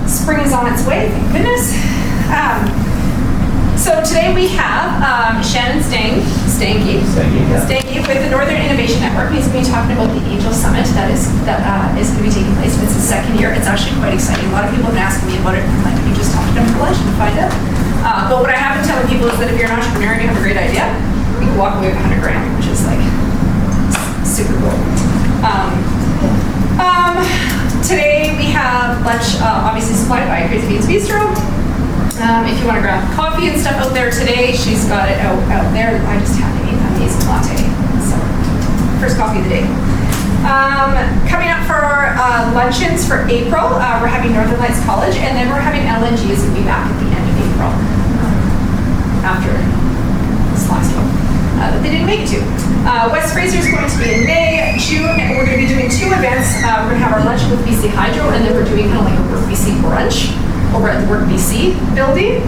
Spring is on its way, thank goodness. So today we have Shannon Stanky with the Northern Innovation Network. He's going to be talking about the Angel Summit that is going to be taking place. It's the second year. It's actually quite exciting. A lot of people have been asking me about it. I'm like, you just talk to them for lunch and find out. But what I have been telling people is that if you're an entrepreneur and you have a great idea, you can walk away with $100 grand, which is like super cool. Today we have lunch, obviously supplied by Crazy Beans Bistro. If you want to grab coffee and stuff out there today, she's got it out there. I just had an amazing latte. So, first coffee of the day. Coming up for our luncheons for April, we're having Northern Lights College, and then we're having LNGs will be back at the end of April after this last one. That they didn't make it to. West Fraser is going to be in May. June, we're going to be doing 2 events. We're going to have our lunch with BC Hydro, and then we're doing kind of like a Work BC brunch over at the Work BC building.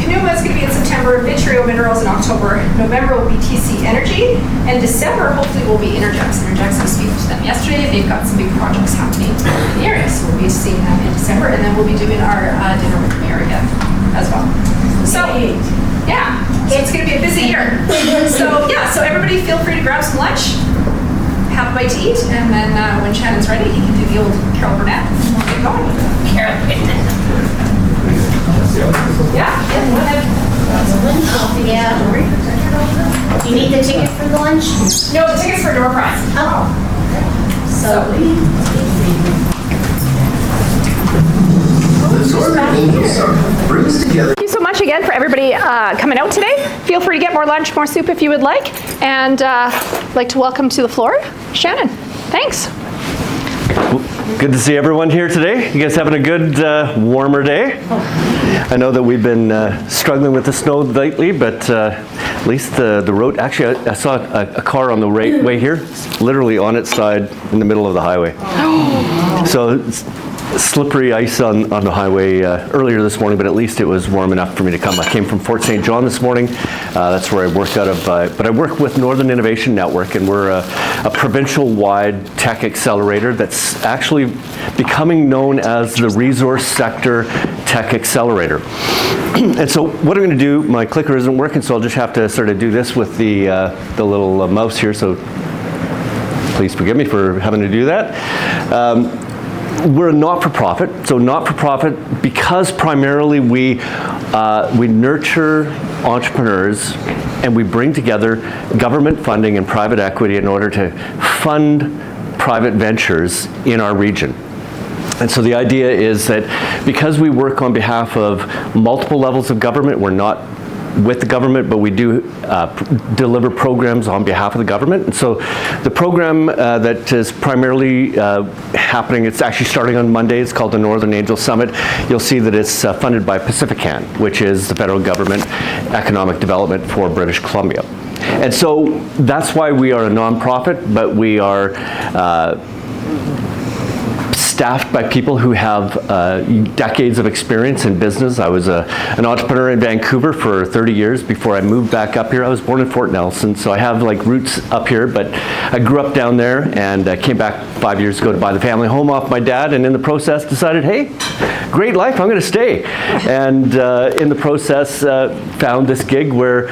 Canooma is going to be in September, Vitrio Minerals in October. November will be TC Energy, and December hopefully will be Interjex. Interjex, I was speaking to them yesterday. They've got some big projects happening in the area, so we'll be seeing them in December, and then we'll be doing our dinner with the mayor again as well. So, yeah, so it's going to be a busy year. So yeah, so everybody feel free to grab some lunch, have a bite to eat, and then when Shannon's ready, he can do the old Carol Burnett, and we'll get going with it. Carol Burnett. Yeah, go ahead. Yeah. Do you need the ticket for the lunch? No, the ticket's for door prize. Oh. So brings together. Thank you so much again for everybody coming out today. Feel free to get more lunch, more soup if you would like. And I'd like to welcome to the floor, Shannon. Thanks. Good to see everyone here today. You guys having a good, warmer day? I know that we've been struggling with the snow lately, but at least the road, actually I saw a car on the way here, literally on its side in the middle of the highway. So slippery ice on the highway earlier this morning, but at least it was warm enough for me to come. I came from Fort St. John this morning. That's where I worked out of, but I work with Northern Innovation Network, and we're a provincial-wide tech accelerator that's actually becoming known as the Resource Sector Tech Accelerator. And so what I'm going to do, my clicker isn't working, so I'll just have to sort of do this with the little mouse here, so please forgive me for having to do that. We're a not-for-profit, so not-for-profit because primarily we nurture entrepreneurs and we bring together government funding and private equity in order to fund private ventures in our region. And so the idea is that because we work on behalf of multiple levels of government, we're not with the government, but we do deliver programs on behalf of the government. And so the program that is primarily happening, it's actually starting on Monday, it's called the Northern Angel Summit. You'll see that it's funded by Pacifican, which is the federal government economic development for British Columbia. And so that's why we are a nonprofit, but we are staffed by people who have decades of experience in business. I was an entrepreneur in Vancouver for 30 years before I moved back up here. I was born in Fort Nelson, so I have like roots up here, but I grew up down there and came back 5 years ago to buy the family home off my dad, and in the process decided, hey, great life, I'm going to stay. And in the process found this gig where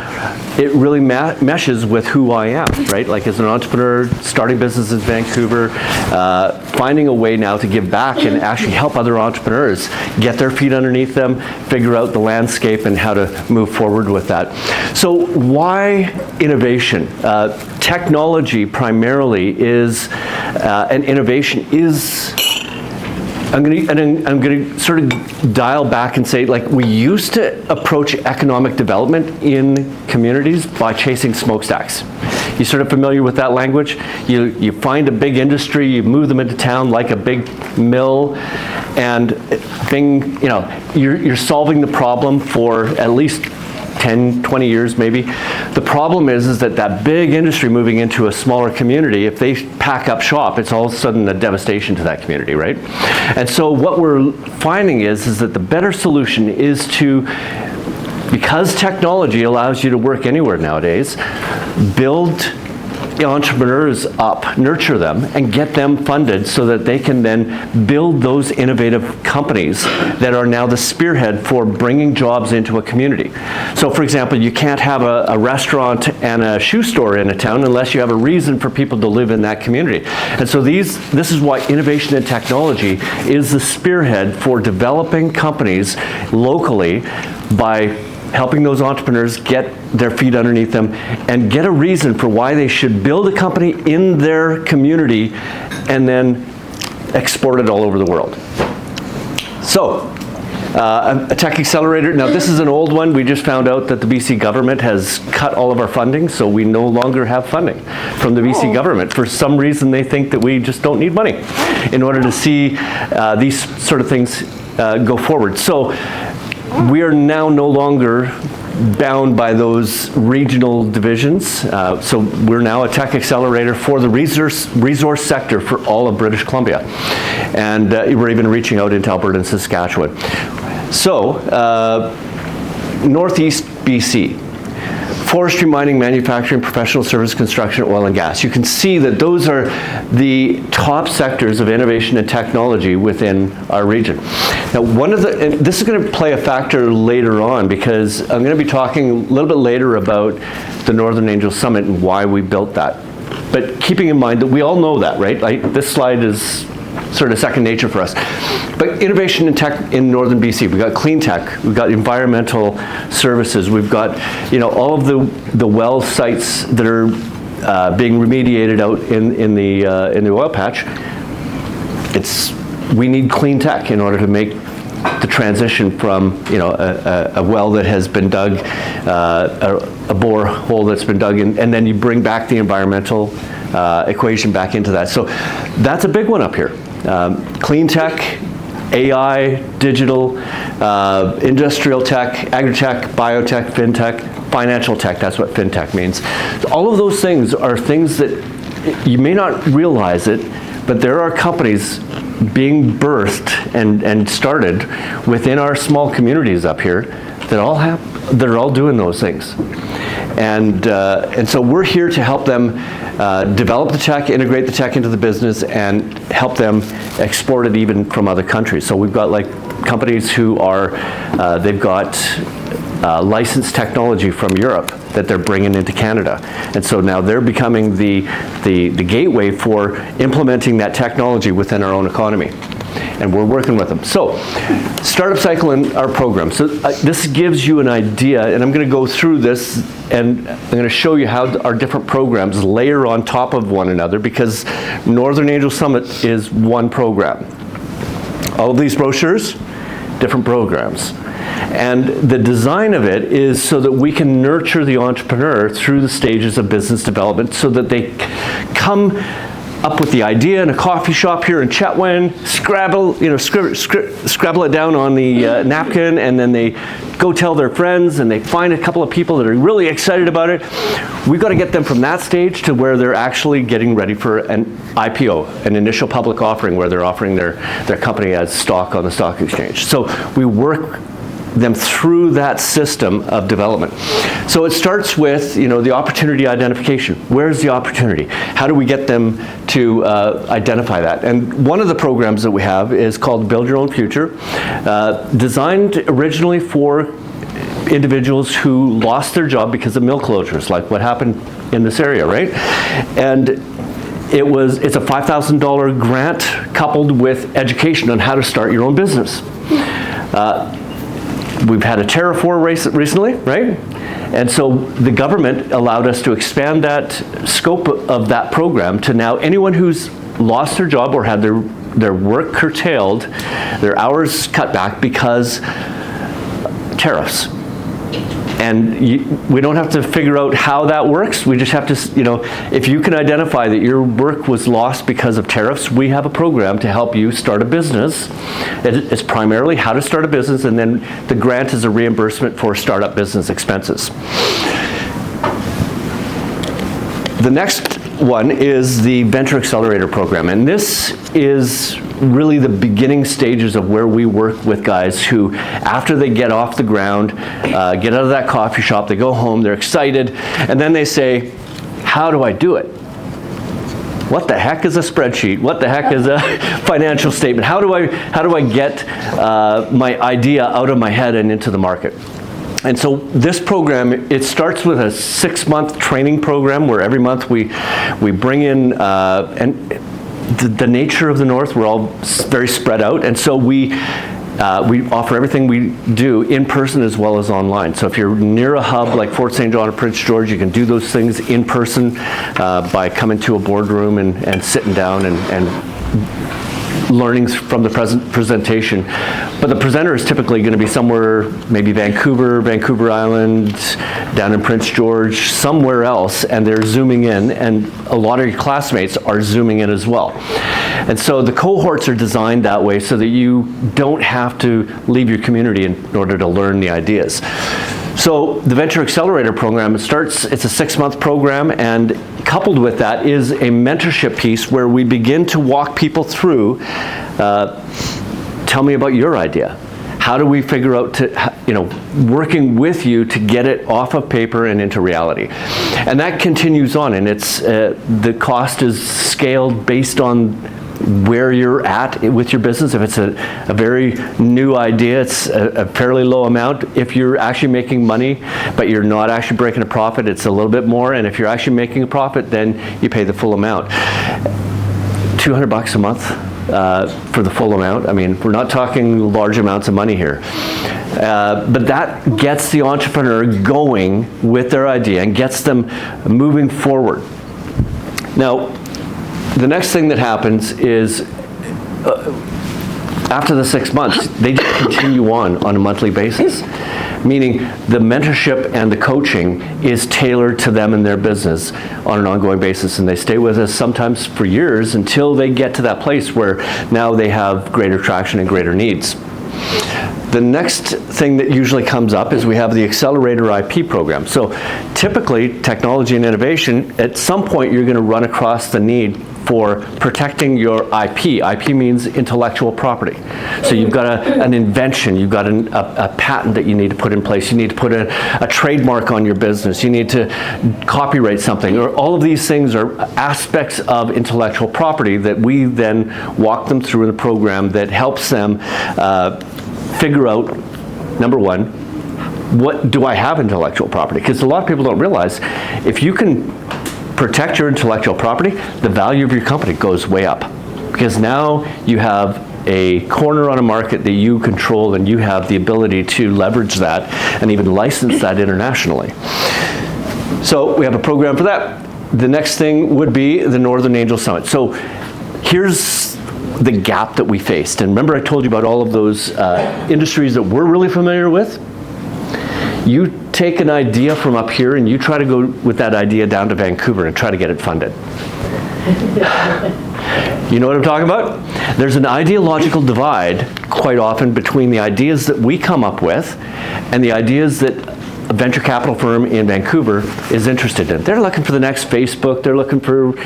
it really meshes with who I am, right? Like as an entrepreneur, starting business in Vancouver, finding a way now to give back and actually help other entrepreneurs get their feet underneath them, figure out the landscape and how to move forward with that. So why innovation? Technology primarily is, and innovation is I'm gonna sort of dial back and say, like, we used to approach economic development in communities by chasing smokestacks. You sort of familiar with that language? You find a big industry, you move them into town like a big mill, and you're solving the problem for at least 10, 20 years maybe. The problem is that that big industry moving into a smaller community, if they pack up shop, it's all of a sudden a devastation to that community, right? And so what we're finding is that the better solution is to, because technology allows you to work anywhere nowadays, build entrepreneurs up, nurture them, and get them funded so that they can then build those innovative companies that are now the spearhead for bringing jobs into a community. So for example, you can't have a restaurant and a shoe store in a town unless you have a reason for people to live in that community. And so this is why innovation and technology is the spearhead for developing companies locally by helping those entrepreneurs get their feet underneath them and get a reason for why they should build a company in their community and then export it all over the world. So, a tech accelerator. Now this is an old one. We just found out that the BC government has cut all of our funding, so we no longer have funding from the BC government. For some reason they think that we just don't need money in order to see these sort of things go forward. So we are now no longer bound by those regional divisions. So we're now a tech accelerator for the resource sector for all of British Columbia. And we're even reaching out into Alberta and Saskatchewan. So, Northeast BC. Forestry, mining, manufacturing, professional service, construction, oil and gas. You can see that those are the top sectors of innovation and technology within our region. Now, and this is going to play a factor later on because I'm going to be talking a little bit later about the Northern Angel Summit and why we built that. But keeping in mind that we all know that, right? This slide is sort of second nature for us. But innovation in tech in Northern BC, we've got clean tech, we've got environmental services, we've got all of the well sites that are being remediated out in the oil patch. We need clean tech in order to make the transition from a well that has been dug, a bore hole that's been dug, and then you bring back the environmental equation back into that. So that's a big one up here. Clean tech, AI, digital, industrial tech, agri-tech, biotech, fintech, financial tech, that's what fintech means. So all of those things are things that you may not realize it, but there are companies being birthed and started within our small communities up here that are all doing those things. And so we're here to help them develop the tech, integrate the tech into the business, and help them export it even from other countries. So we've got like companies who are, they've got licensed technology from Europe that they're bringing into Canada. And so now they're becoming the gateway for implementing that technology within our own economy. And we're working with them. So, startup cycle in our program. So this gives you an idea, and I'm going to go through this, and I'm going to show you how our different programs layer on top of one another, because Northern Angel Summit is one program. All of these brochures, different programs. And the design of it is so that we can nurture the entrepreneur through the stages of business development so that they come up with the idea in a coffee shop here in Chetwynd, scribble it down on the napkin, and then they go tell their friends, and they find a couple of people that are really excited about it. We've got to get them from that stage to where they're actually getting ready for an IPO, an initial public offering, where they're offering their company as stock on the stock exchange. So we work them through that system of development. So it starts with the opportunity identification. Where's the opportunity? How do we get them to identify that? And one of the programs that we have is called Build Your Own Future, designed originally for individuals who lost their job because of mill closures, like what happened in this area, right? And it's a $5,000 grant coupled with education on how to start your own business. We've had a Terraform race recently, right? And so the government allowed us to expand that scope of that program to now anyone who's lost their job or had their their work curtailed, their hours cut back because tariffs. And we don't have to figure out how that works. We just have to, if you can identify that your work was lost because of tariffs, we have a program to help you start a business. It's primarily how to start a business, and then the grant is a reimbursement for startup business expenses. The next one is the Venture Accelerator Program, and this is really the beginning stages of where we work with guys who, after they get off the ground, get out of that coffee shop, they go home, they're excited, and then they say, how do I do it? What the heck is a spreadsheet? What the heck is a financial statement? How do I get my idea out of my head and into the market? And so this program, it starts with a 6-month training program where every month we bring in, and the nature of the North, we're all very spread out, and so we offer everything we do in person as well as online. So if you're near a hub like Fort St. John or Prince George, you can do those things in person by coming to a boardroom and sitting down and learning from the presentation. But the presenter is typically going to be somewhere, maybe Vancouver Island, down in Prince George, somewhere else, and they're zooming in, and a lot of your classmates are zooming in as well. And so the cohorts are designed that way so that you don't have to leave your community in order to learn the ideas. So the Venture Accelerator Program, it's a 6-month program, and coupled with that is a mentorship piece where we begin to walk people through, tell me about your idea. How do we figure out working with you to get it off of paper and into reality? And that continues on, and it's the cost is scaled based on where you're at with your business. If it's a very new idea, it's a fairly low amount. If you're actually making money, but you're not actually breaking a profit, it's a little bit more. And if you're actually making a profit, then you pay the full amount. $200 a month for the full amount. I mean, we're not talking large amounts of money here. But that gets the entrepreneur going with their idea and gets them moving forward. Now, the next thing that happens is after the 6 months, they just continue on a monthly basis, meaning the mentorship and the coaching is tailored to them and their business on an ongoing basis, and they stay with us sometimes for years until they get to that place where now they have greater traction and greater needs. The next thing that usually comes up is we have the Accelerator IP program. So typically, technology and innovation, at some point you're going to run across the need for protecting your IP. IP means intellectual property. So you've got an invention, you've got a patent that you need to put in place, you need to put a trademark on your business, you need to copyright something, or all of these things are aspects of intellectual property that we then walk them through in the program that helps them figure out, number one, what do I have intellectual property? Because a lot of people don't realize if you can protect your intellectual property, the value of your company goes way up. Because now you have a corner on a market that you control, and you have the ability to leverage that and even license that internationally. So we have a program for that. The next thing would be the Northern Angel Summit. So here's the gap that we faced. And remember I told you about all of those industries that we're really familiar with? You take an idea from up here and you try to go with that idea down to Vancouver and try to get it funded. You know what I'm talking about? There's an ideological divide quite often between the ideas that we come up with and the ideas that a venture capital firm in Vancouver is interested in. They're looking for the next Facebook, they're looking for,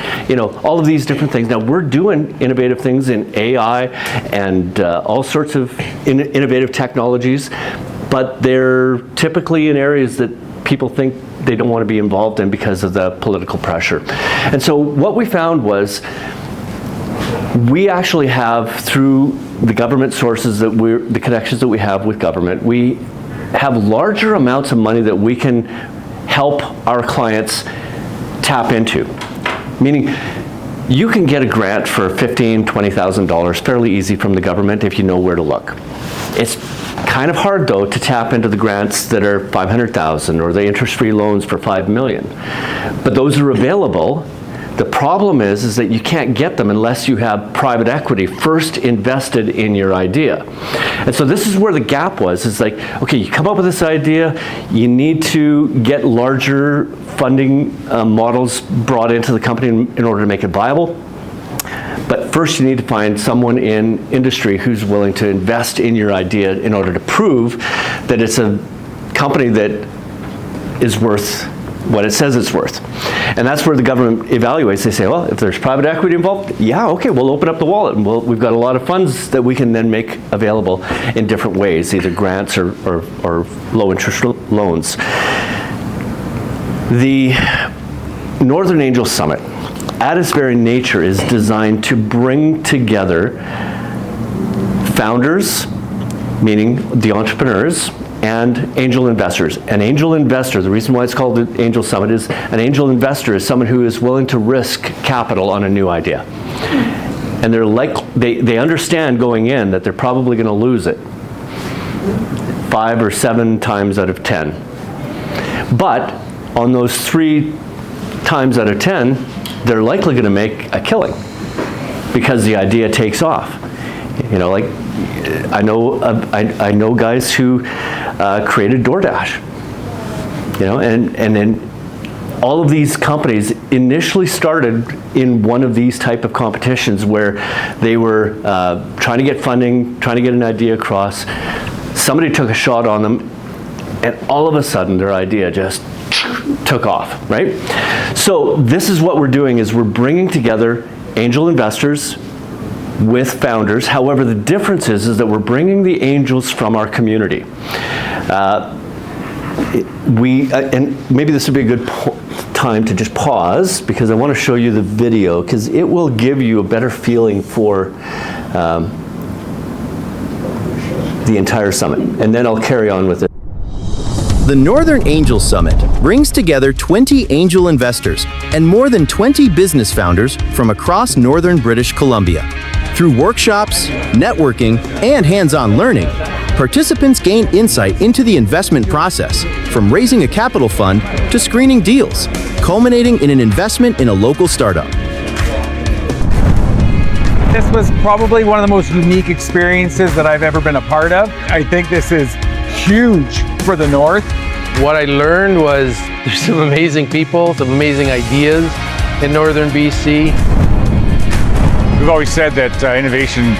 all of these different things. Now we're doing innovative things in AI and all sorts of innovative technologies, but they're typically in areas that people think they don't want to be involved in because of the political pressure. And so what we found was we actually have, through the government sources the connections that we have with government, we have larger amounts of money that we can help our clients tap into. Meaning, you can get a grant for $15,000, $20,000 fairly easy from the government if you know where to look. It's kind of hard, though, to tap into the grants that are $500,000 or the interest-free loans for $5 million. But those are available The problem is that you can't get them unless you have private equity first invested in your idea. And so this is where the gap was. It's like, okay, you come up with this idea, you need to get larger funding models brought into the company in order to make it viable. But first you need to find someone in industry who's willing to invest in your idea in order to prove that it's a company that is worth what it says it's worth. And that's where the government evaluates. They say, well, if there's private equity involved, yeah, okay, we'll open up the wallet, and we've got a lot of funds that we can then make available in different ways, either grants or low interest loans. The Northern Angel Summit, at its very nature, is designed to bring together founders, meaning the entrepreneurs, and angel investors. An angel investor, the reason why it's called the Angel Summit is an angel investor is someone who is willing to risk capital on a new idea. And they understand going in that they're probably going to lose it 5 or 7 times out of 10. But on those 3 times out of 10, they're likely going to make a killing because the idea takes off. You know, like I know guys who created DoorDash. You know, and then all of these companies initially started in one of these type of competitions where they were trying to get funding, trying to get an idea across. Somebody took a shot on them, and all of a sudden their idea just took off, right? So this is what we're doing, is we're bringing together angel investors with founders. However, the difference is that we're bringing the angels from our community. And maybe this would be a good time to just pause, because I want to show you the video, because it will give you a better feeling for the entire summit. And then I'll carry on with it. The Northern Angel Summit brings together 20 angel investors and more than 20 business founders from across northern British Columbia. Through workshops, networking, and hands-on learning, participants gain insight into the investment process, from raising a capital fund to screening deals, culminating in an investment in a local startup. This was probably one of the most unique experiences that I've ever been a part of. I think this is huge for the North. What I learned was there's some amazing people, some amazing ideas in Northern BC. We've always said that innovation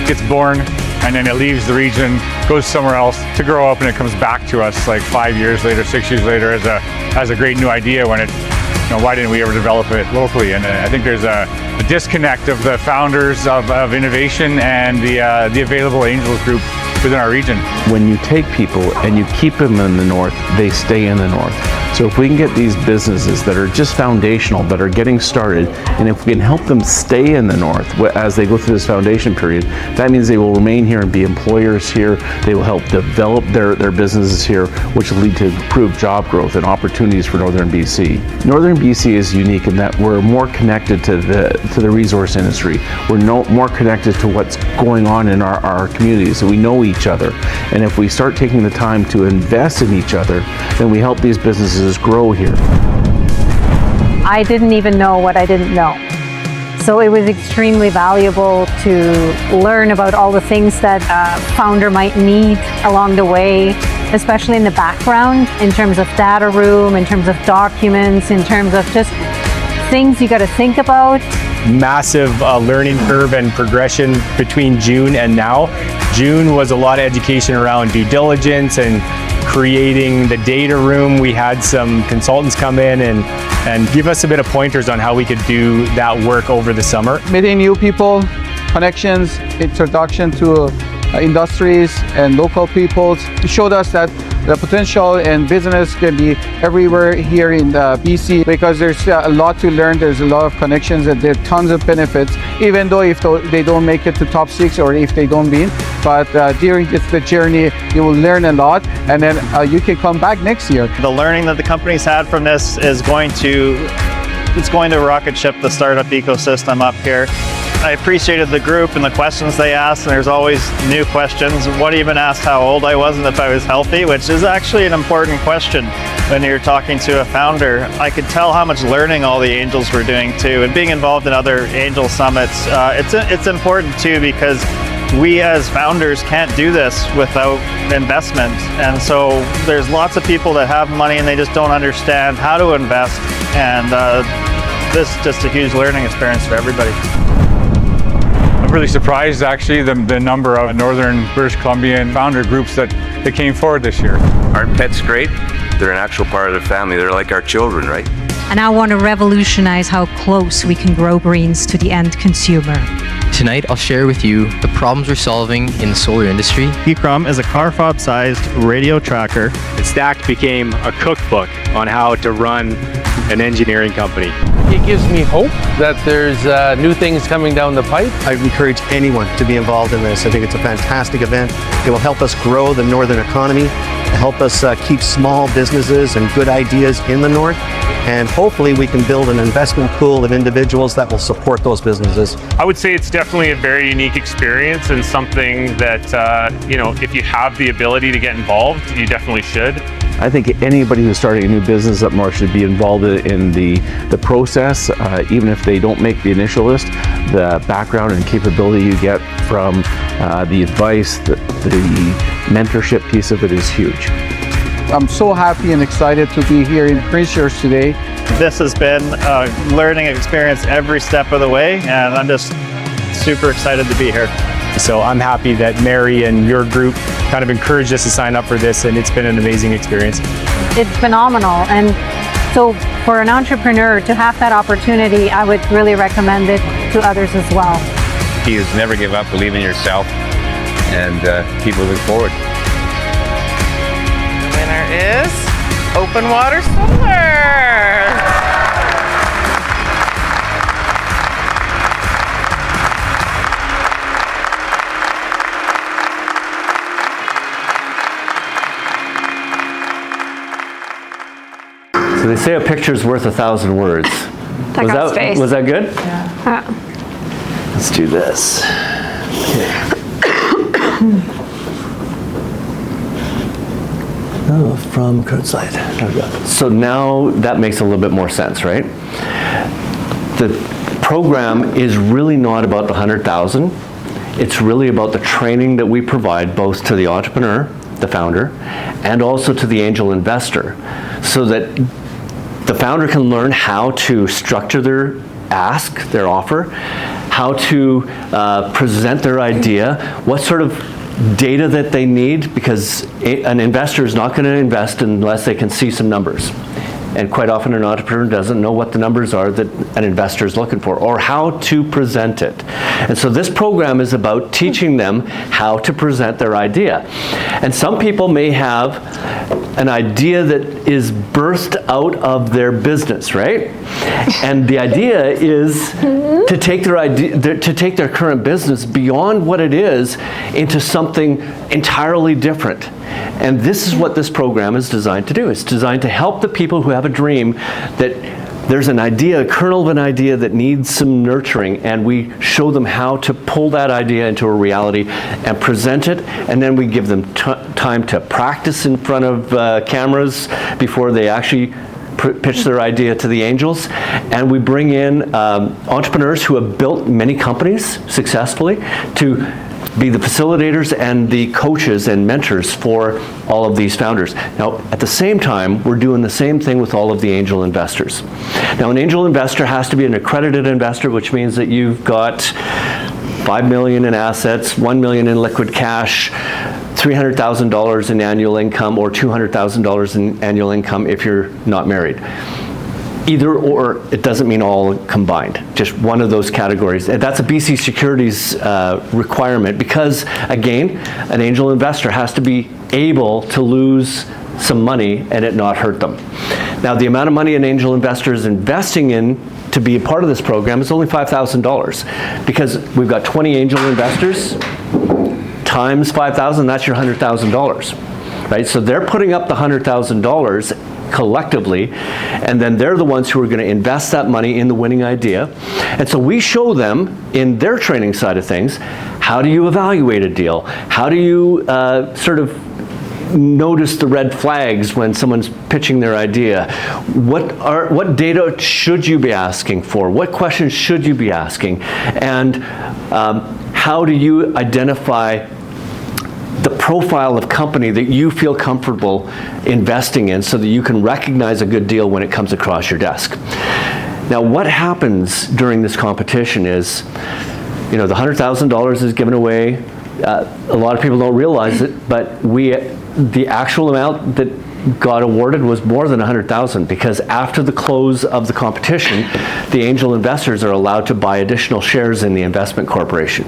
gets born and then it leaves the region, goes somewhere else to grow up, and it comes back to us like 5 years later, 6 years later as a great new idea when it, you know, why didn't we ever develop it locally? And I think there's a disconnect of the founders of innovation and the available angels group within our region. When you take people and you keep them in the North, they stay in the North. So if we can get these businesses that are just foundational, that are getting started, and if we can help them stay in the North as they go through this foundation period, that means they will remain here and be employers here. They will help develop their businesses here, which will lead to improved job growth and opportunities for Northern BC. Northern BC is unique in that we're more connected to the resource industry. We're more connected to what's going on in our communities, so we know each other. And if we start taking the time to invest in each other, then we help these businesses grow here. I didn't even know what I didn't know. So it was extremely valuable to learn about all the things that a founder might need along the way, especially in the background, in terms of data room, in terms of documents, in terms of just things you got to think about. Massive learning curve and progression between June and now. June was a lot of education around due diligence and creating the data room. We had some consultants come in and give us a bit of pointers on how we could do that work over the summer. Meeting new people, connections, introduction to industries and local peoples. It showed us that the potential in business can be everywhere here in BC, because there's a lot to learn. There's a lot of connections and there are tons of benefits, even though if they don't make it to top 6 or if they don't win. But during the journey, you will learn a lot, and then you can come back next year. The learning that the company's had from this is going to rocket ship the startup ecosystem up here. I appreciated the group and the questions they asked, and there's always new questions. One even asked how old I was and if I was healthy, which is actually an important question when you're talking to a founder. I could tell how much learning all the angels were doing too, and being involved in other angel summits. It's important too, because we as founders can't do this without investment. And so there's lots of people that have money and they just don't understand how to invest. And this is just a huge learning experience for everybody. I'm really surprised actually the number of Northern British Columbian founder groups that came forward this year. Aren't pets great? They're an actual part of the family. They're like our children, right? And I want to revolutionize how close we can grow greens to the end consumer. Tonight, I'll share with you the problems we're solving in the solar industry. Geekrom is a car fob-sized radio tracker. And Stacked became a cookbook on how to run an engineering company. It gives me hope that there's new things coming down the pipe. I encourage anyone to be involved in this. I think it's a fantastic event. It will help us grow the northern economy, help us keep small businesses and good ideas in the north, and hopefully we can build an investment pool of individuals that will support those businesses. I would say it's definitely a very unique experience and something that, if you have the ability to get involved, you definitely should. I think anybody who's starting a new business up north should be involved in the process, even if they don't make the initial list. The background and capability you get from the advice, the mentorship piece of it is huge. I'm so happy and excited to be here in Prince George today. This has been a learning experience every step of the way, and I'm just super excited to be here. So I'm happy that Mary and your group kind of encouraged us to sign up for this, and it's been an amazing experience. It's phenomenal. And so for an entrepreneur to have that opportunity, I would really recommend it to others as well. You never give up, believe in yourself, and keep moving forward. The winner is Open Water Solar. So they say a picture's worth 1,000 words. Was that good? Yeah. Let's do this. Oh, from curbside. So now that makes a little bit more sense, right? The program is really not about the 100,000. It's really about the training that we provide both to the entrepreneur, the founder, and also to the angel investor, so that the founder can learn how to structure their ask, their offer, how to present their idea, what sort of data that they need, because an investor is not going to invest unless they can see some numbers. And quite often an entrepreneur doesn't know what the numbers are that an investor is looking for, or how to present it. And so this program is about teaching them how to present their idea. And some people may have an idea that is birthed out of their business, right? And the idea is to take their idea, to take their current business beyond what it is into something entirely different. And this is what this program is designed to do. It's designed to help the people who have a dream, that there's an idea, a kernel of an idea that needs some nurturing, and we show them how to pull that idea into a reality and present it, and then we give them time to practice in front of cameras before they actually pitch their idea to the angels. And we bring in entrepreneurs who have built many companies successfully to be the facilitators and the coaches and mentors for all of these founders. Now, at the same time, we're doing the same thing with all of the angel investors. Now, an angel investor has to be an accredited investor, which means that you've got $5 million in assets, $1 million in liquid cash, $300,000 in annual income, or $200,000 in annual income if you're not married. Either or, it doesn't mean all combined, just one of those categories. And that's a BC Securities requirement, because again, an angel investor has to be able to lose some money and it not hurt them. Now, the amount of money an angel investor is investing in to be a part of this program is only $5,000, because we've got 20 angel investors times 5,000, that's your $100,000, right? So they're putting up the $100,000, collectively, and then they're the ones who are going to invest that money in the winning idea. And so we show them in their training side of things, how do you evaluate a deal? How do you sort of notice the red flags when someone's pitching their idea? What data should you be asking for? What questions should you be asking? And how do you identify the profile of company that you feel comfortable investing in so that you can recognize a good deal when it comes across your desk? Now, what happens during this competition is, the $100,000 is given away. A lot of people don't realize it, but the actual amount that got awarded was more than $100,000, because after the close of the competition, the angel investors are allowed to buy additional shares in the investment corporation.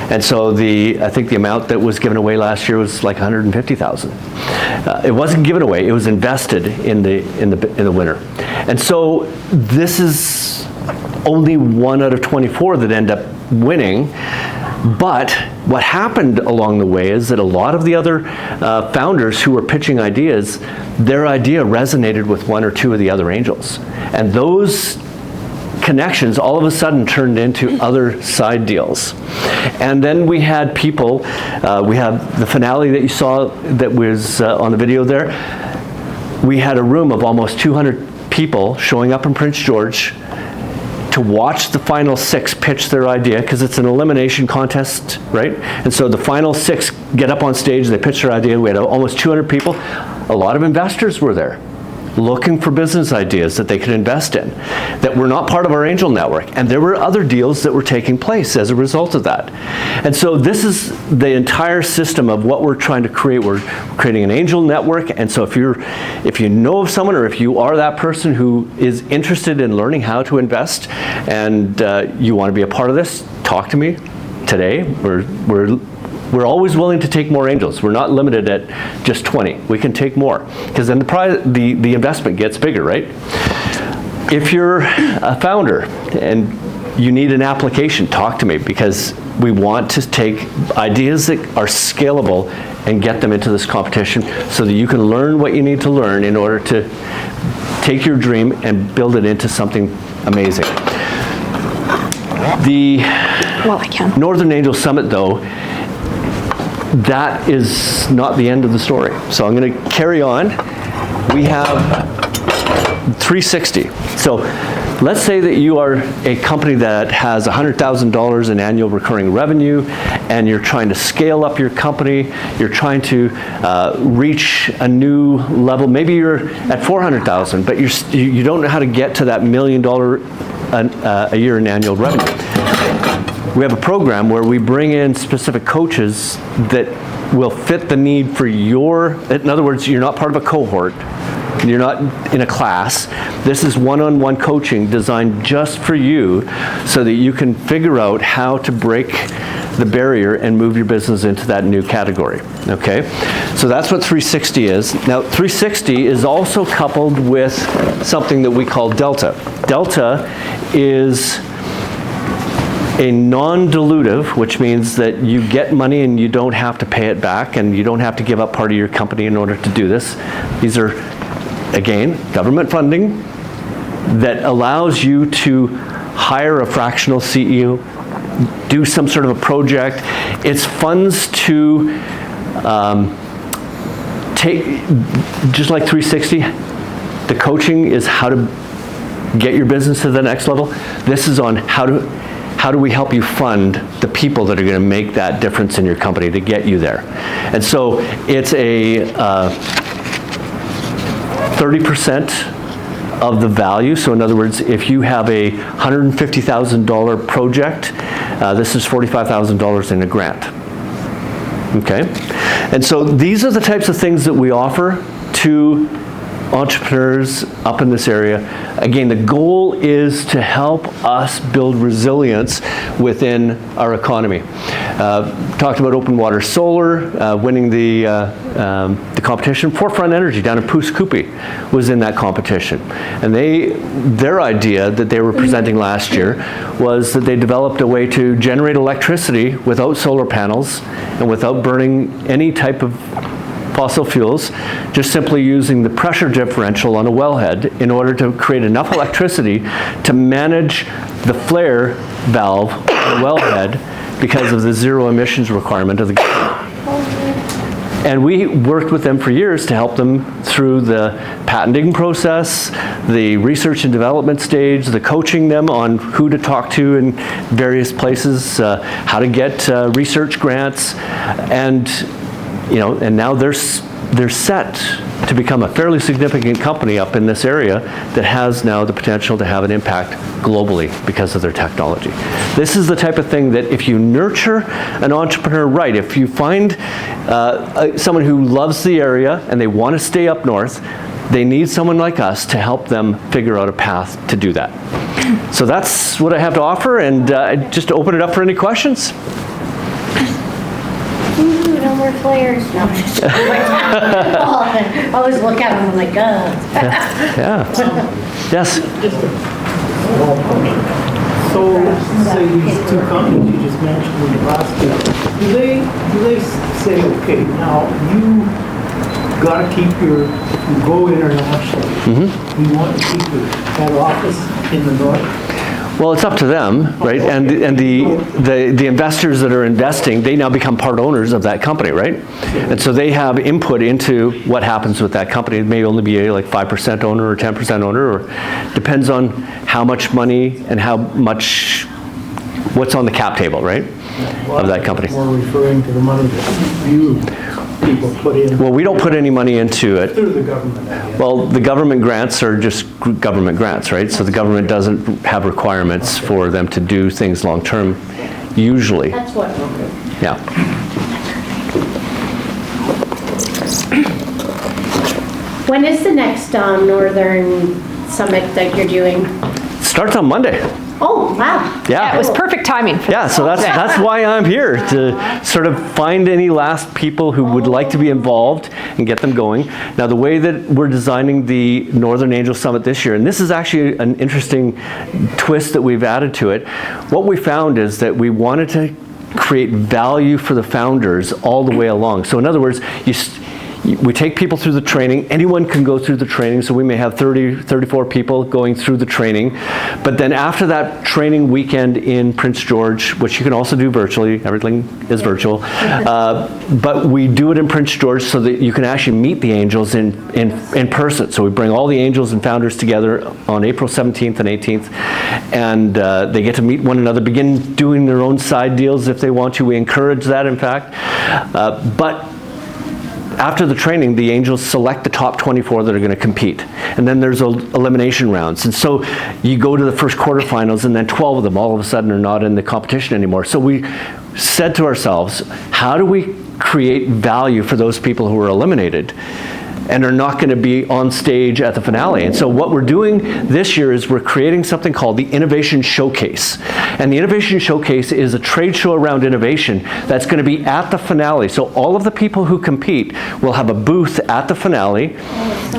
And so I think the amount that was given away last year was like $150,000. It wasn't given away; it was invested in the winner. And so this is only 1 out of 24 that end up winning. But what happened along the way is that a lot of the other founders who were pitching ideas, their idea resonated with 1 or 2 of the other angels. And those connections all of a sudden turned into other side deals. And then we had people, we have the finale that you saw that was on the video there. We had a room of almost 200 people showing up in Prince George to watch the final 6 pitch their idea, because it's an elimination contest, right? And so the final 6 get up on stage, they pitch their idea. We had almost 200 people. A lot of investors were there looking for business ideas that they could invest in that were not part of our angel network. And there were other deals that were taking place as a result of that. And so this is the entire system of what we're trying to create. We're creating an angel network. And so if you know of someone, or if you are that person who is interested in learning how to invest, and you want to be a part of this, talk to me today. We're always willing to take more angels. We're not limited at just 20. We can take more, because then the investment gets bigger, right? If you're a founder and you need an application, talk to me, because we want to take ideas that are scalable and get them into this competition so that you can learn what you need to learn in order to take your dream and build it into something amazing. The Northern Angel Summit, though, that is not the end of the story. So I'm going to carry on. We have 360. So let's say that you are a company that has $100,000 in annual recurring revenue, and you're trying to scale up your company. You're trying to reach a new level. Maybe you're at $400,000, but you don't know how to get to that $1 million a year in annual revenue. We have a program where we bring in specific coaches that will fit the need for in other words, you're not part of a cohort. You're not in a class. This is one-on-one coaching designed just for you so that you can figure out how to break the barrier and move your business into that new category, okay? So that's what 360 is. Now, 360 is also coupled with something that we call Delta. Delta is a non-dilutive, which means that you get money and you don't have to pay it back, and you don't have to give up part of your company in order to do this. These are, again, government funding that allows you to hire a fractional CEO, do some sort of a project. It's funds to take, just like 360, the coaching is how to get your business to the next level. This is on how do we help you fund the people that are going to make that difference in your company to get you there. And so it's a 30% of the value. So in other words, if you have a $150,000 project, this is $45,000 in a grant. Okay? And so these are the types of things that we offer to entrepreneurs up in this area. Again, the goal is to help us build resilience within our economy. Talked about open water solar, winning the competition. Forefront Energy down in Pouce Coupe was in that competition. And their idea that they were presenting last year was that they developed a way to generate electricity without solar panels and without burning any type of fossil fuels, just simply using the pressure differential on a wellhead in order to create enough electricity to manage the flare valve on the wellhead because of the zero emissions requirement of the government. And we worked with them for years to help them through the patenting process, the research and development stage, the coaching them on who to talk to in various places, how to get research grants, and and now they're set to become a fairly significant company up in this area that has now the potential to have an impact globally because of their technology. This is the type of thing that if you nurture an entrepreneur right, if you find someone who loves the area and they want to stay up north, they need someone like us to help them figure out a path to do that. So that's what I have to offer, and just open it up for any questions. No more flares. No, I'm just I always look at them, I'm like, Yeah. Yes. So, say these two companies you just mentioned in Nebraska, do they say, okay, now you got to keep you go international. You want to keep your head office in the north? Well, it's up to them, right? And the investors that are investing, they now become part owners of that company, right? And so they have input into what happens with that company. It may only be like 5% owner or 10% owner, or depends on how much money and what's on the cap table, right? Of that company. More referring to the money that you people put in. Well, we don't put any money into it. Through the government, I guess. Well, the government grants are just government grants, right? So the government doesn't have requirements for them to do things long term, usually. That's what. Yeah. When is the next Northern Summit that you're doing? Starts on Monday. Oh, wow. Yeah. It was perfect timing for Yeah, so that's why I'm here, to sort of find any last people who would like to be involved and get them going. Now, the way that we're designing the Northern Angel Summit this year, and this is actually an interesting twist that we've added to it, what we found is that we wanted to create value for the founders all the way along. So in other words, we take people through the training. Anyone can go through the training, so we may have 30, 34 people going through the training. But then after that training weekend in Prince George, which you can also do virtually, everything is virtual, but we do it in Prince George so that you can actually meet the angels in person. So we bring all the angels and founders together on April 17th and 18th, and they get to meet one another, begin doing their own side deals if they want to. We encourage that, in fact. But after the training, the angels select the top 24 that are going to compete. And then there's elimination rounds. And so you go to the first quarterfinals, and then 12 of them all of a sudden are not in the competition anymore. So we said to ourselves, how do we create value for those people who are eliminated and are not going to be on stage at the finale? And so what we're doing this year is we're creating something called the Innovation Showcase. And the Innovation Showcase is a trade show around innovation that's going to be at the finale. So all of the people who compete will have a booth at the finale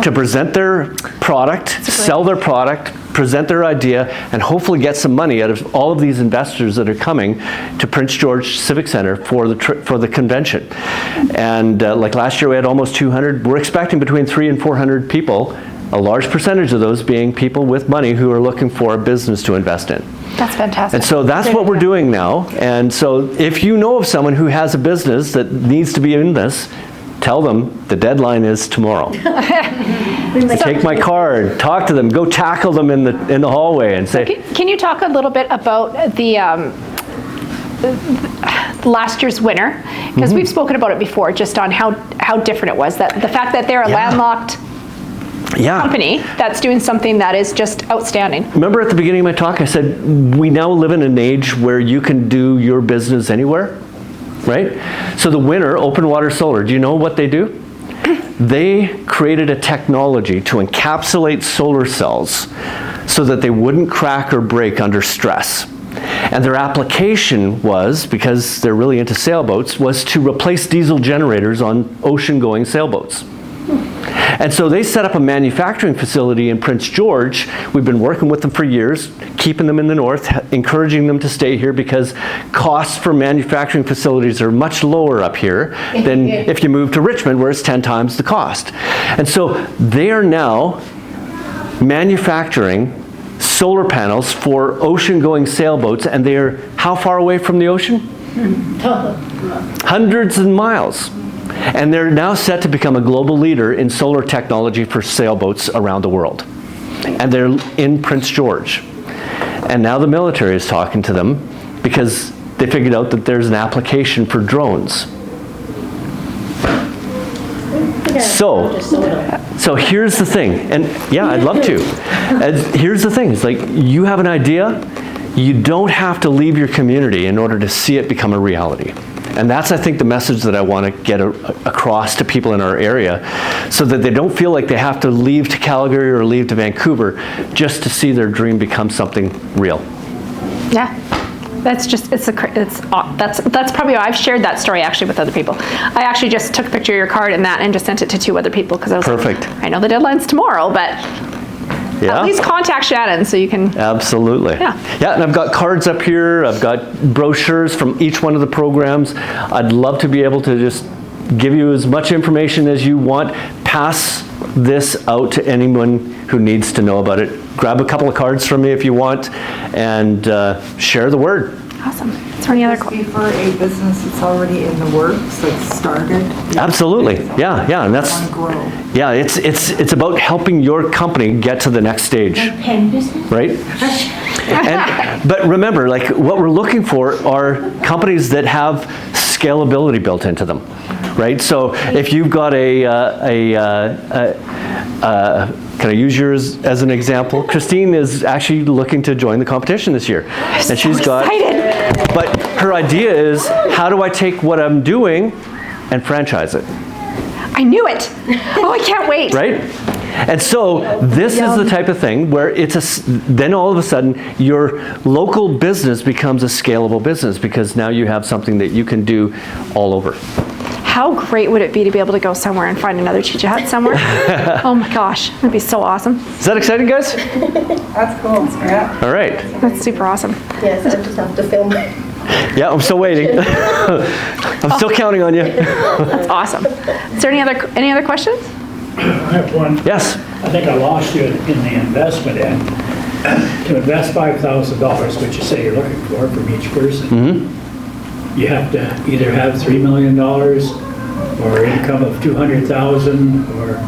to present their product, sell their product, present their idea, and hopefully get some money out of all of these investors that are coming to Prince George Civic Center for the convention. And like last year we had almost 200. We're expecting between 300 and 400 people, a large percentage of those being people with money who are looking for a business to invest in. That's fantastic. And so that's what we're doing now. And so if you know of someone who has a business that needs to be in this, tell them the deadline is tomorrow. Take my card, talk to them, go tackle them in the hallway and say. Can you talk a little bit about the last year's winner? Because we've spoken about it before, just on how different it was. That the fact that they're a landlocked company that's doing something that is just outstanding. Remember at the beginning of my talk, I said we now live in an age where you can do your business anywhere, right? So the winner, Open Water Solar, do you know what they do? They created a technology to encapsulate solar cells so that they wouldn't crack or break under stress. And their application was, because they're really into sailboats, was to replace diesel generators on ocean-going sailboats. And so they set up a manufacturing facility in Prince George. We've been working with them for years, keeping them in the north, encouraging them to stay here because costs for manufacturing facilities are much lower up here than if you move to Richmond, where it's 10 times the cost. And so they are now manufacturing solar panels for ocean-going sailboats, and they are how far away from the ocean? Hundreds of miles. And they're now set to become a global leader in solar technology for sailboats around the world. And they're in Prince George. And now the military is talking to them because they figured out that there's an application for drones. So here's the thing, and yeah, I'd love to. Here's the thing, it's like you have an idea, you don't have to leave your community in order to see it become a reality. And that's, I think, the message that I want to get across to people in our area, so that they don't feel like they have to leave to Calgary or leave to Vancouver just to see their dream become something real. Yeah. That's just, that's probably, I've shared that story actually with other people. I actually just took a picture of your card and that and just sent it to 2 other people because I was Perfect. Like, I know the deadline's tomorrow, but at least contact Shannon so you can. Absolutely. Yeah, and I've got cards up here, I've got brochures from each one of the programs. I'd love to be able to just give you as much information as you want. Pass this out to anyone who needs to know about it. Grab a couple of cards from me if you want, and share the word. Awesome. Is there any other questions? For a business that's already in the works, that's started? Absolutely. Yeah, and that's it's about helping your company get to the next stage. Right? But remember, like, what we're looking for are companies that have scalability built into them. Right? So if you've got can I use yours as an example? Christine is actually looking to join the competition this year. And she's got, but her idea is, how do I take what I'm doing and franchise it? I knew it. Oh, I can't wait. Right? And so this is the type of thing where then all of a sudden your local business becomes a scalable business because now you have something that you can do all over. How great would it be to be able to go somewhere and find another Chicha Hut somewhere? Oh my gosh, that'd be so awesome. Is that exciting, guys? That's cool. Yeah. All right. That's super awesome. Yes, I just have to film. Yeah, I'm still waiting. I'm still counting on you. That's awesome. Is there any other questions? I have one. Yes. I think I lost you in the investment end. To invest $5,000, which you say you're looking for from each person, you have to either have $3 million or income of $200,000 or...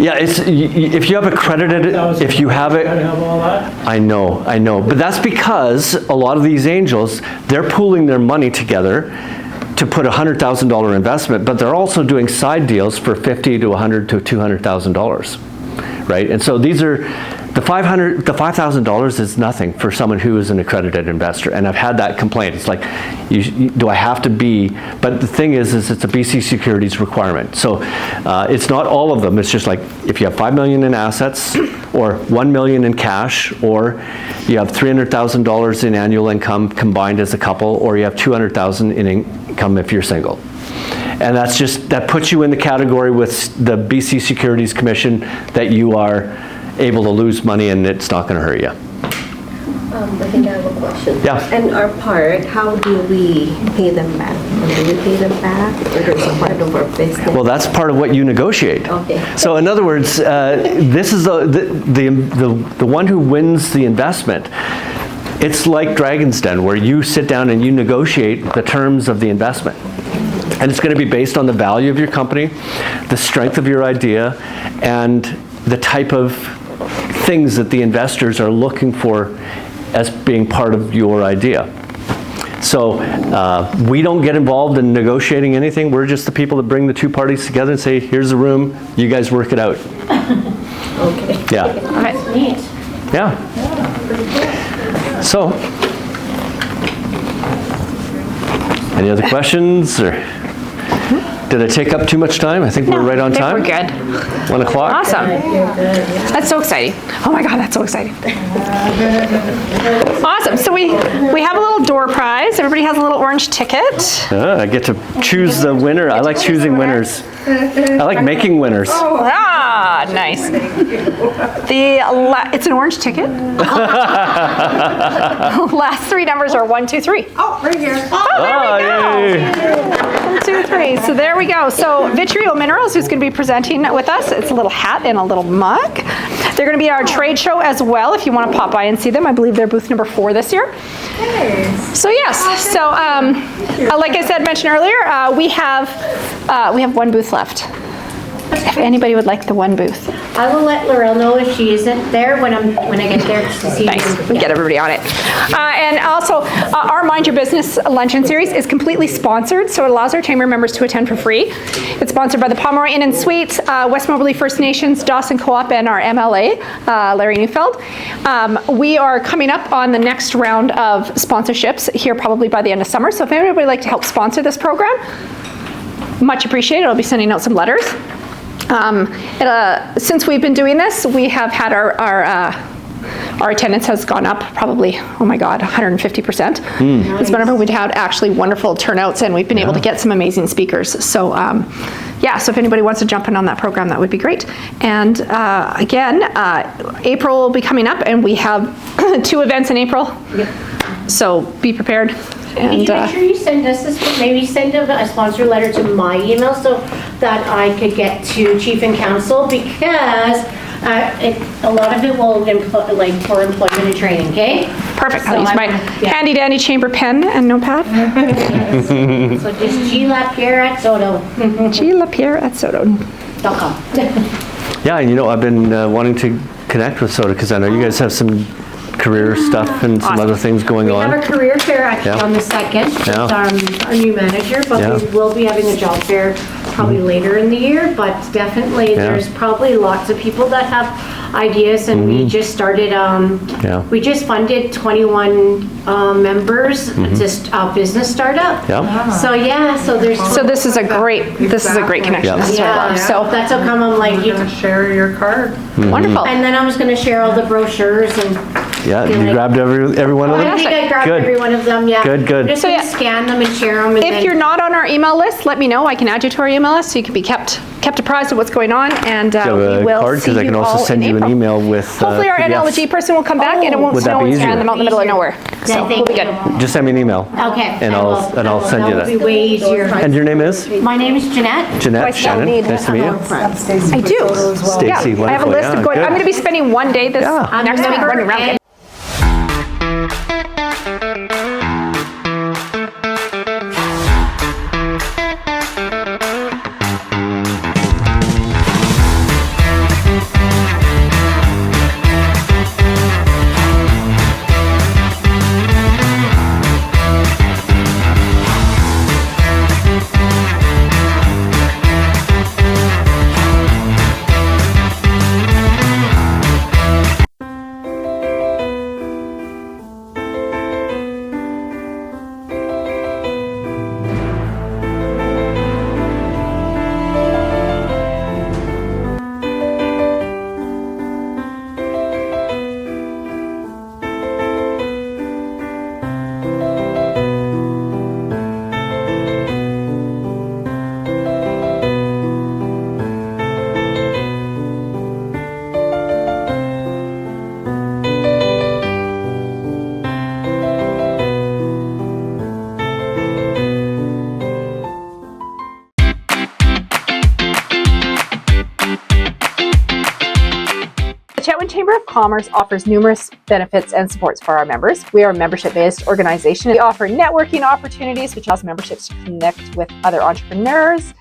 Yeah, if you have accredited, if you have it, I know, but that's because a lot of these angels, they're pooling their money together to put $100,000 investment, but they're also doing side deals for $50,000 to $100,000 to $200,000, right? And so these are the $5,000 is nothing for someone who is an accredited investor, and I've had that complaint. It's like, do I have to be? But the thing is it's a BC Securities requirement. So it's not all of them. It's just like if you have $5 million in assets, or $1 million in cash, or you have $300,000 in annual income combined as a couple, or you have $200,000 in income if you're single. And that puts you in the category with the BC Securities Commission that you are able to lose money and it's not going to hurt you. I think I have a question. Yeah. And our part, how do we pay them back? Do we pay them back, or is it part of our business? Well, that's part of what you negotiate. Okay. So in other words, this is the one who wins the investment. It's like Dragon's Den, where you sit down and you negotiate the terms of the investment. And it's going to be based on the value of your company, the strength of your idea, and the type of things that the investors are looking for as being part of your idea. So we don't get involved in negotiating anything. We're just the people that bring the two parties together and say, here's the room, you guys work it out. Okay. Yeah. That's neat. Yeah. So, any other questions? Or? Did I take up too much time? I think we're right on time. We're good. 1 o'clock. Awesome. That's so exciting. Oh my God, that's so exciting. Awesome. So we have a little door prize. Everybody has a little orange ticket. I get to choose the winner. I like choosing winners. I like making winners. Ah, nice. It's an orange ticket. Last 3 numbers are 1, 2, 3. Oh, right here. Oh, there we go. 1, 2, 3. So there we go. So Vitriol Minerals, who's going to be presenting with us. It's a little hat and a little mug. They're going to be at our trade show as well. If you want to pop by and see them, I believe they're booth number 4 this year. So yes. So like I said, mentioned earlier, we have 1 booth left. If anybody would like the 1 booth. I will let Laurel know if she isn't there when I get there to see nice. We get everybody on it. And also, our Mind Your Business Luncheon Series is completely sponsored, so it allows our chamber members to attend for free. It's sponsored by the Pomeroy Inn and Suites, West Moberly First Nations, Dawson Co-op, and our MLA, Larry Neufeld. We are coming up on the next round of sponsorships here probably by the end of summer, so if anybody would like to help sponsor this program, much appreciated. I'll be sending out some letters. Since we've been doing this, we have had our attendance has gone up probably, oh my God, 150%. It's whenever we've had actually wonderful turnouts, and we've been able to get some amazing speakers. So yeah, so if anybody wants to jump in on that program, that would be great. And again, April will be coming up, and we have 2 events in April. Yep. So be prepared. And make sure you send us this, maybe send a sponsor letter to my email so that I could get to Chief and Council, because a lot of it will for employment and training, okay? Perfect. I'll use my handy dandy chamber pen and notepad. So just G. Lapierre at Soto. G. Lapierre at Soto.com. Yeah, and I've been wanting to connect with Soto because I know you guys have some career stuff and some other things going on. We have a career fair actually on the 2nd with our new manager, but we will be having a job fair probably later in the year, but definitely there's probably lots of people that have ideas, and we just started, we just funded 21 members, just a business startup. So so this is a great connection. This is what I love. So that's how come I'm like, you can share your card. Wonderful. And then I was going to share all the brochures and you grabbed every one of them? I think I grabbed every one of them, yeah. Good. I'm just going to scan them and share them. And if you're not on our email list, let me know. I can add you to our email list so you can be kept apprised of what's going on. And we will card, see I can also send you an email with hopefully our NLG person will come back and it won't snow and strand them out in the middle of nowhere. So we'll be good. Just send me an email. Okay. And I'll send you that. That will be way easier. And your name is? My name is Jeanette. Jeanette, Shannon. Nice to meet you. I do. Stacy, wonderful. I have a list of going. I'm going to be spending 1 day this next week running around. The Chetwynd Chamber of Commerce offers numerous benefits and supports for our members. We are a membership-based organization. We offer networking opportunities, which allows memberships to connect with other entrepreneurs,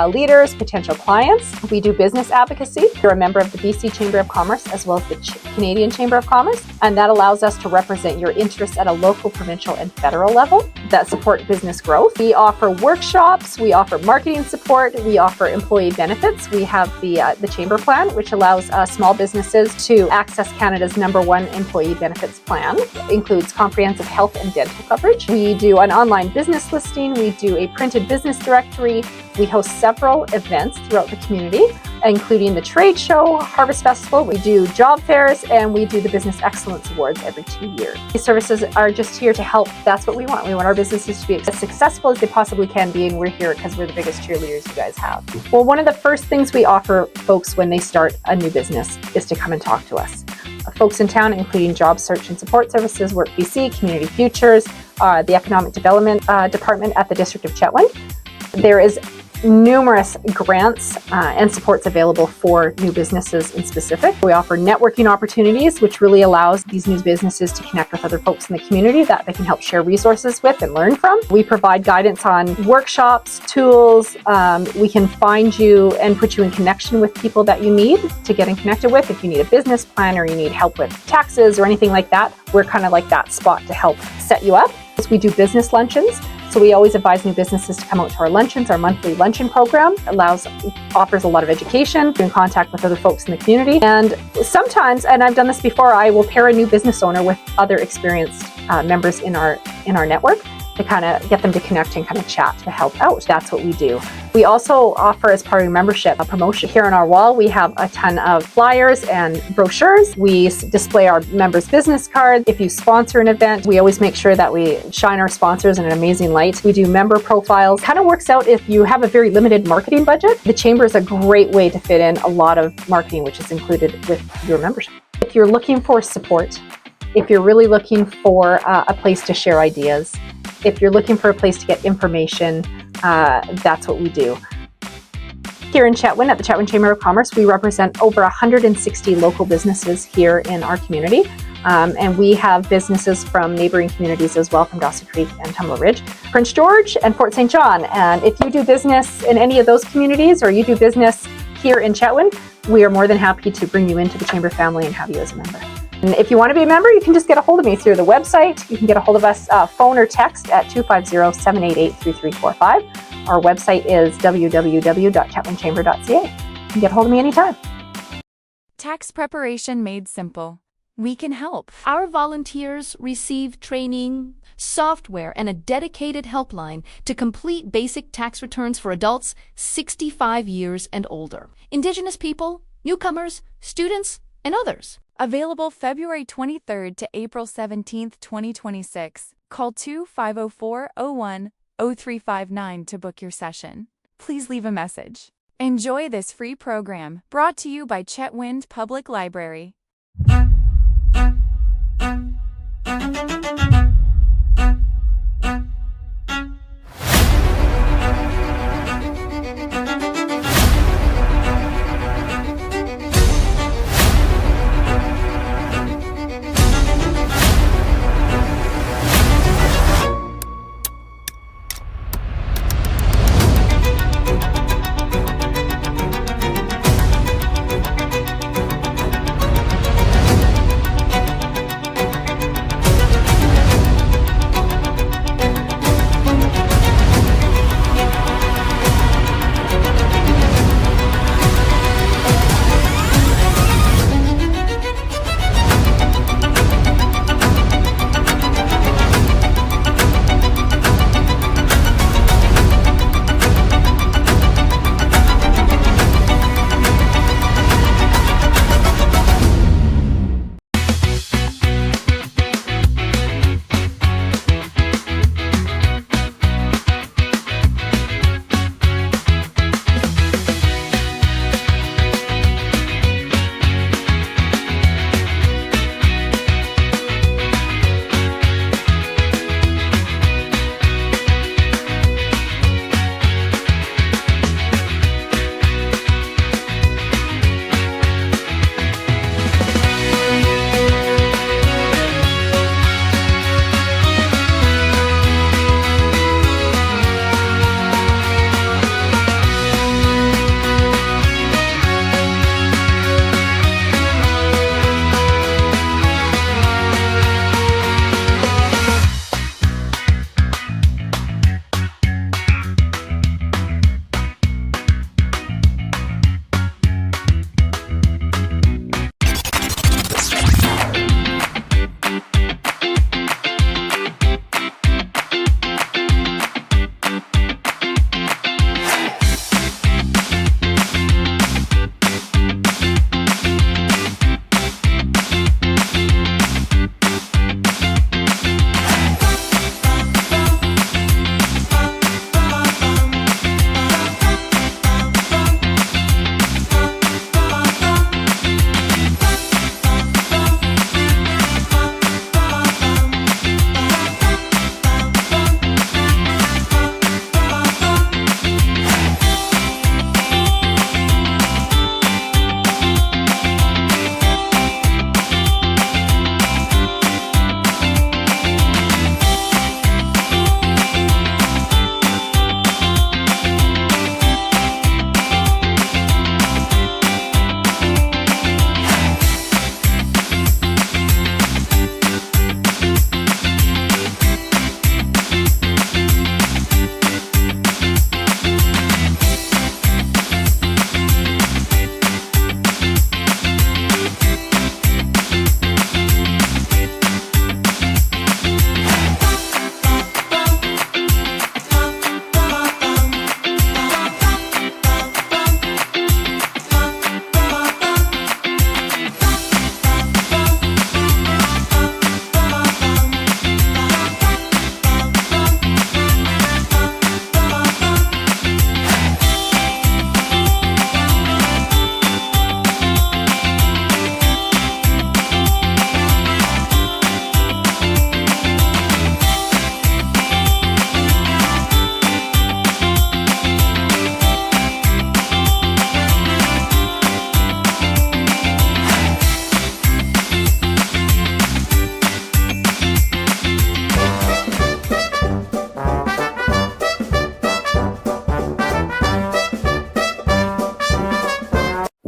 leaders, potential clients. We do business advocacy. You're a member of the BC Chamber of Commerce as well as the Canadian Chamber of Commerce, and that allows us to represent your interests at a local, provincial, and federal level. that support business growth. We offer workshops, we offer marketing support, we offer employee benefits. We have the Chamber Plan, which allows small businesses to access Canada's #1 employee benefits plan. It includes comprehensive health and dental coverage. We do an online business listing, we do a printed business directory, we host several events throughout the community, including the trade show, Harvest Festival. We do job fairs, and we do the Business Excellence Awards every 2 years. These services are just here to help. That's what we want. We want our businesses to be as successful as they possibly can be, and we're here because we're the biggest cheerleaders you guys have. Well, one of the first things we offer folks when they start a new business is to come and talk to us. Folks in town, including Job Search and Support Services, Work BC, Community Futures, the Economic Development Department at the District of Chetwynd. There is numerous grants and supports available for new businesses in specific. We offer networking opportunities, which really allows these new businesses to connect with other folks in the community that they can help share resources with and learn from. We provide guidance on workshops, tools. We can find you and put you in connection with people that you need to get in connected with. If you need a business plan or you need help with taxes or anything like that, we're kind of like that spot to help set you up. We do business luncheons. So we always advise new businesses to come out to our luncheons. Our monthly luncheon program offers a lot of education, in contact with other folks in the community. And sometimes, and I've done this before, I will pair a new business owner with other experienced members in our network to kind of get them to connect and kind of chat to help out. That's what we do. We also offer, as part of your membership, a promotion. Here on our wall, we have a ton of flyers and brochures. We display our members' business cards. If you sponsor an event, we always make sure that we shine our sponsors in an amazing light. We do member profiles. Kind of works out if you have a very limited marketing budget. The Chamber is a great way to fit in a lot of marketing, which is included with your membership. If you're looking for support, if you're really looking for a place to share ideas, if you're looking for a place to get information, that's what we do. Here in Chetwynd, at the Chetwynd Chamber of Commerce, we represent over 160 local businesses here in our community. And we have businesses from neighboring communities as well, from Dawson Creek and Tumbler Ridge, Prince George, and Fort St. John. And if you do business in any of those communities, or you do business here in Chetwynd, we are more than happy to bring you into the Chamber family and have you as a member. And if you want to be a member, you can just get a hold of me through the website. You can get a hold of us phone or text at 250-788-3345. Our website is www.chetwyndchamber.ca. You can get a hold of me anytime. Tax preparation made simple. We can help. Our volunteers receive training, software, and a dedicated helpline to complete basic tax returns for adults 65 years and older, Indigenous people, newcomers, students, and others. Available February 23rd to April 17th, 2026. Call 2-504-01-0359 to book your session. Please leave a message. Enjoy this free program brought to you by Chetwynd Public Library.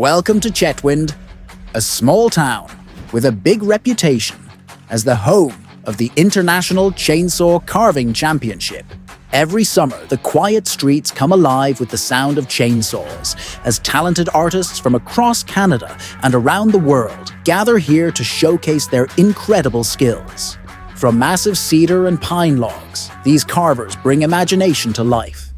Welcome to Chetwynd, a small town with a big reputation as the home of the International Chainsaw Carving Championship. Every summer, the quiet streets come alive with the sound of chainsaws as talented artists from across Canada and around the world gather here to showcase their incredible skills. From massive cedar and pine logs, these carvers bring imagination to life.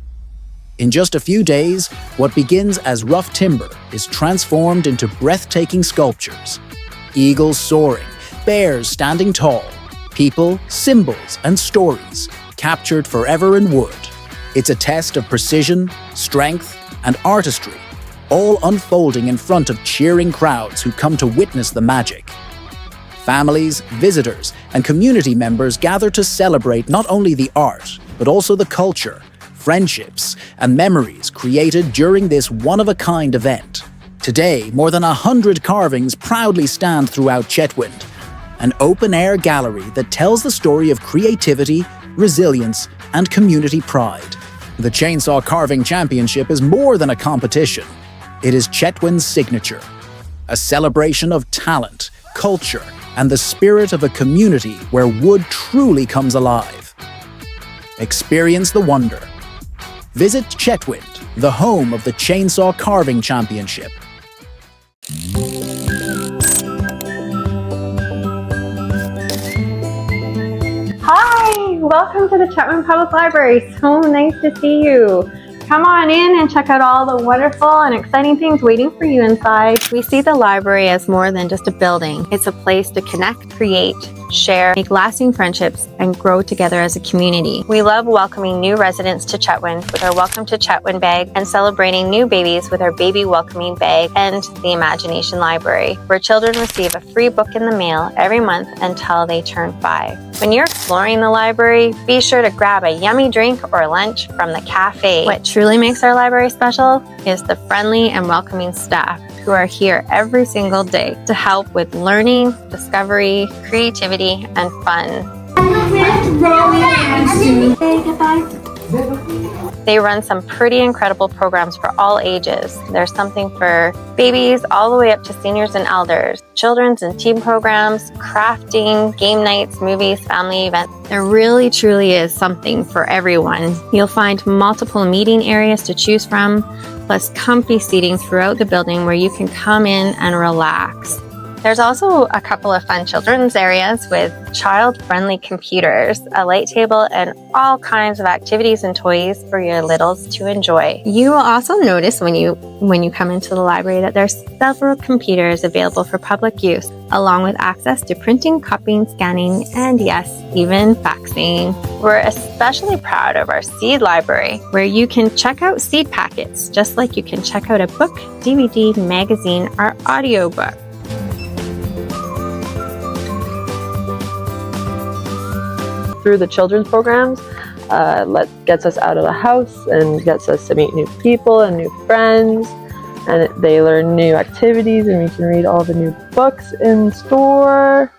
In just a few days, what begins as rough timber is transformed into breathtaking sculptures. Eagles soaring, bears standing tall, people, symbols, and stories captured forever in wood. It's a test of precision, strength, and artistry, all unfolding in front of cheering crowds who come to witness the magic. Families, visitors, and community members gather to celebrate not only the art, but also the culture, friendships, and memories created during this one-of-a-kind event. Today, more than 100 carvings proudly stand throughout Chetwynd, an open-air gallery that tells the story of creativity, resilience, and community pride. The Chainsaw Carving Championship is more than a competition. It is Chetwynd's signature, a celebration of talent, culture, and the spirit of a community where wood truly comes alive. Experience the wonder. Visit Chetwynd, the home of the Chainsaw Carving Championship. Hi, welcome to the Chetwynd Public Library. So nice to see you. Come on in and check out all the wonderful and exciting things waiting for you inside. We see the library as more than just a building. It's a place to connect, create, share, make lasting friendships, and grow together as a community. We love welcoming new residents to Chetwynd with our Welcome to Chetwynd bag and celebrating new babies with our Baby Welcoming bag and the Imagination Library, where children receive a free book in the mail every month until they turn 5. When you're exploring the library, be sure to grab a yummy drink or lunch from the cafe. What truly makes our library special is the friendly and welcoming staff who are here every single day to help with learning, discovery, creativity, and fun. They run some pretty incredible programs for all ages. There's something for babies all the way up to seniors and elders. Children's and teen programs, crafting, game nights, movies, family events. There really truly is something for everyone. You'll find multiple meeting areas to choose from, plus comfy seating throughout the building where you can come in and relax. There's also a couple of fun children's areas with child-friendly computers, a light table, and all kinds of activities and toys for your littles to enjoy. You will also notice when you come into the library that there's several computers available for public use, along with access to printing, copying, scanning, and yes, even faxing. We're especially proud of our seed library, where you can check out seed packets, just like you can check out a book, DVD, magazine, or audiobook. Through the children's programs, gets us out of the house and gets us to meet new people and new friends, and they learn new activities, and we can read all the new books in store.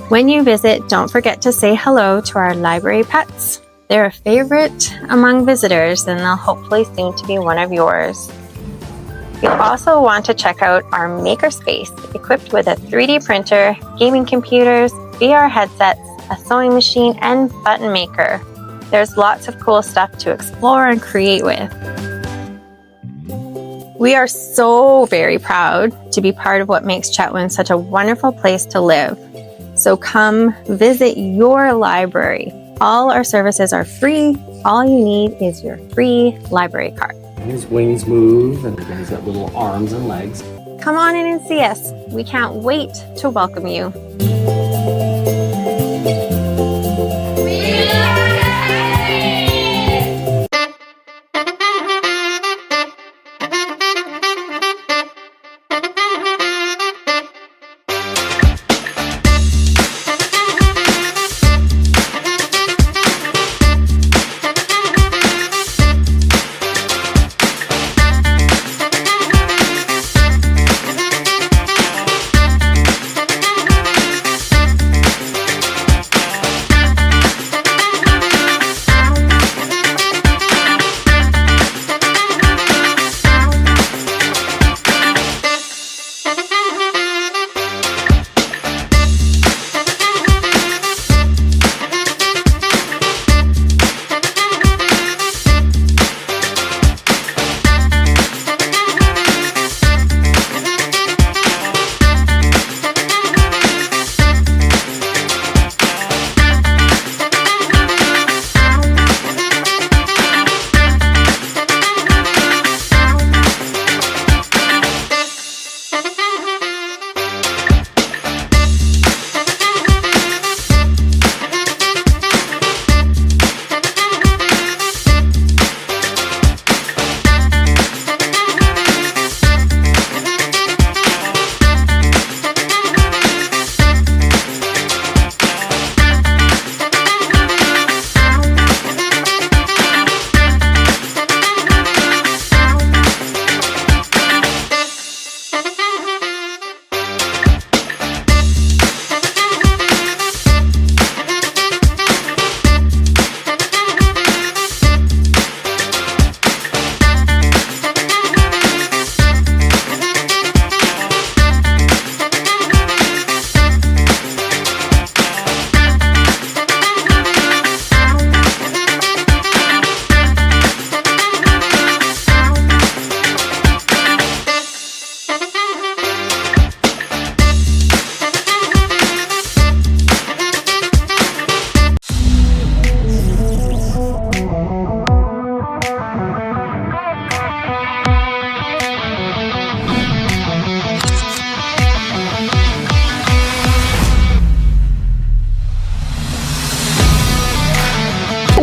When you visit, don't forget to say hello to our library pets. They're a favorite among visitors, and they'll hopefully soon to be one of yours. You'll also want to check out our makerspace, equipped with a 3D printer, gaming computers, VR headsets, a sewing machine, and button maker. There's lots of cool stuff to explore and create with. We are so very proud to be part of what makes Chetwynd such a wonderful place to live. So come visit your library. All our services are free. All you need is your free library card. His wings move and he's got little arms and legs. Come on in and see us. We can't wait to welcome you.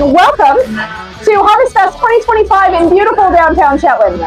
and welcome to Harvest Fest 2025 in beautiful downtown Chetwynd.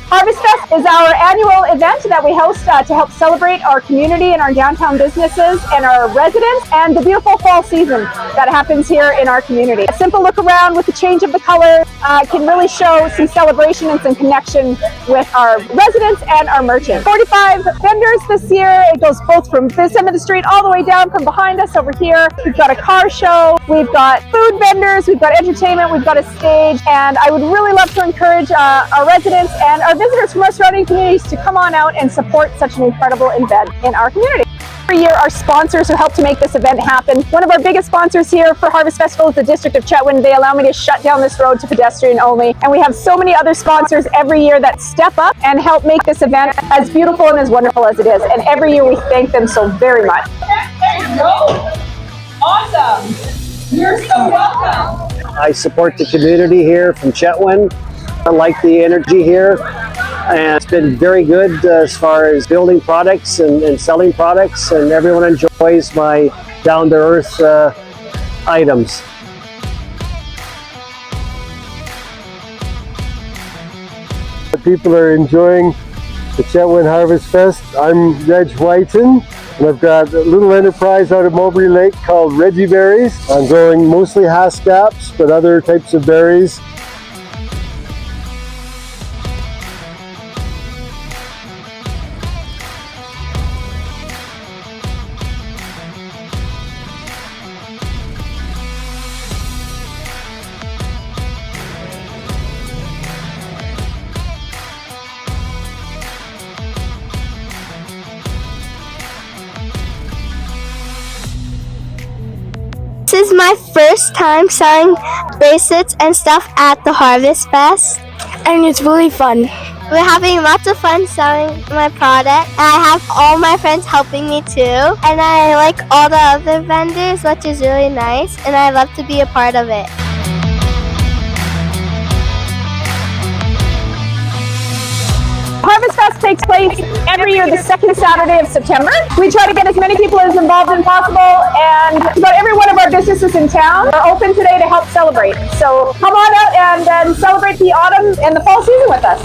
Harvest Fest is our annual event that we host to help celebrate our community and our downtown businesses and our residents and the beautiful fall season that happens here in our community. A simple look around with the change of the colors can really show some celebration and some connection with our residents and our merchants. 45 vendors this year. It goes both from this end of the street all the way down from behind us over here. We've got a car show, we've got food vendors, we've got entertainment, we've got a stage, and I would really love to encourage our residents and our visitors from our surrounding communities to come on out and support such an incredible event in our community. Every year, our sponsors who help to make this event happen. One of our biggest sponsors here for Harvest Festival is the District of Chetwynd. They allow me to shut down this road to pedestrian only. And we have so many other sponsors every year that step up and help make this event as beautiful and as wonderful as it is. And every year we thank them so very much. There you go. Awesome. You're so welcome. I support the community here from Chetwynd. I like the energy here, and it's been very good as far as building products and selling products, and everyone enjoys my down-to-earth items. People are enjoying the Chetwynd Harvest Fest. I'm Reg Whiten, and I've got a little enterprise out of Mowbray Lake called Reggie Berries. I'm growing mostly hascaps, but other types of berries. This is my first time selling bracelets and stuff at the Harvest Fest, and it's really fun. We're having lots of fun selling my product, and I have all my friends helping me too, and I like all the other vendors, which is really nice, and I love to be a part of it. Harvest Fest takes place every year the second Saturday of September. We try to get as many people as involved as possible, and about every one of our businesses in town are open today to help celebrate. So come on out and celebrate the autumn and the fall season with us.